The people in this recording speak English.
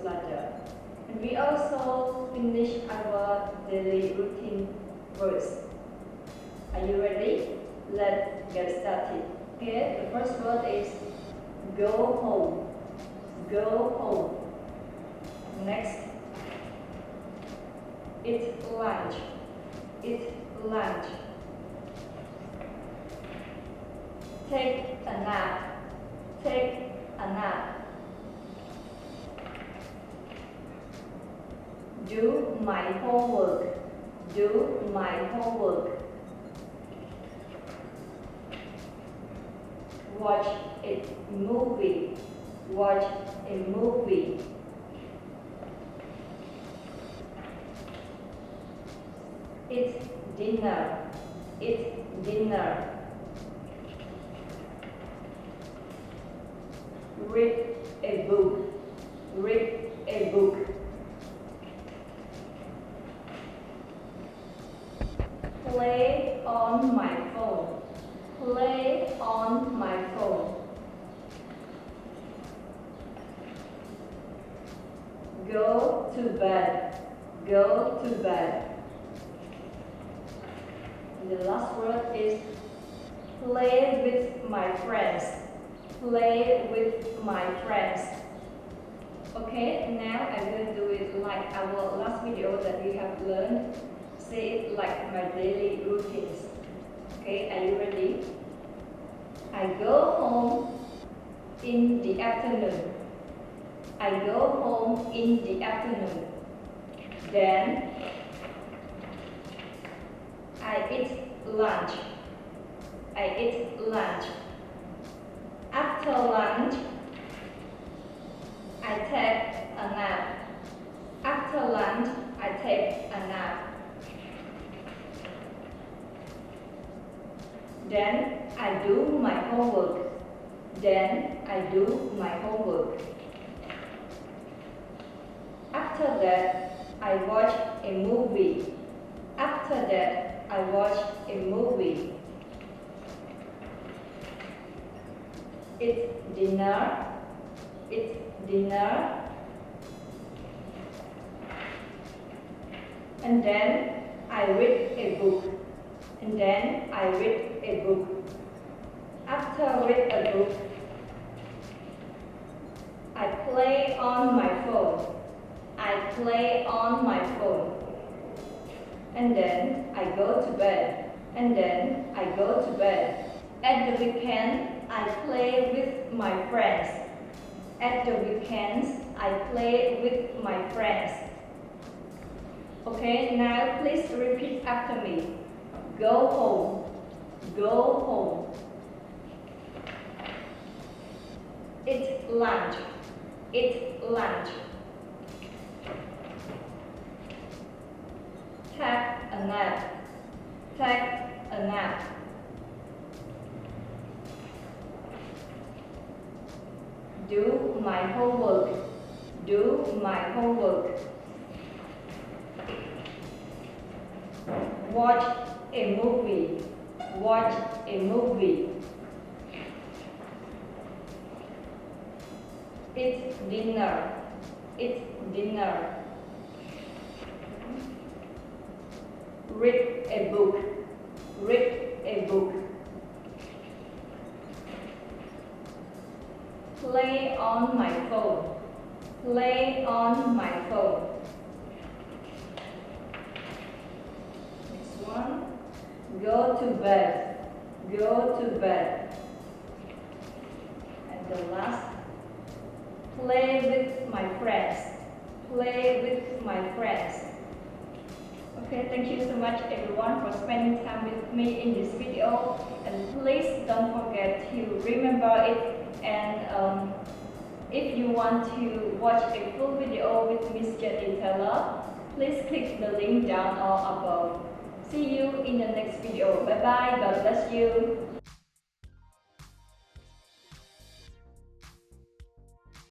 ladder. And we also finish our daily routine words. Are you ready? Let's get started. Okay, the first word is go home. Go home. Next, eat lunch. Eat lunch. Take a nap. Take a nap. Do my homework. Do my homework. Watch a movie. Watch a movie. Eat dinner. Eat dinner. Read a book. Read a book. Play on my phone. Play on my phone. Go to bed. Go to bed. And the last word is play with my friends. Play with my friends. Okay, now I'm going to do it like our last video that we have learned. Say it like my daily routines. Okay, are you ready? I go home in the afternoon. I go home in the afternoon. Then I eat lunch. I eat lunch. After lunch, I take a nap. After lunch, I take a nap. Then I do my homework. Then I do my homework. After that, I watch a movie. After that, I watch a movie. Eat dinner. Eat dinner. And then I read a book. And then I read a book. After I read a book, I play on my phone. I play on my phone. And then I go to bed. And then I go to bed. At the weekend, I play with my friends. At the weekends, I play with my friends. Okay, now please repeat after me. Go home. Go home. Eat lunch. Eat lunch. Take a nap. Take a nap. Do my homework. Do my homework. Watch a movie. Watch a movie. Eat dinner. Eat dinner. Read a book. Read a book. Play on my phone. Play on my phone. Next one. Go to bed. Go to bed. And the last. Play with my friends. Play with my friends. Okay, thank you so much everyone for spending time with me in this video. And please don't forget to remember it. And if you want to watch a full video with Miss Jenny Taylor, please click the link down or above. See you in the next video. Bye bye. God bless you.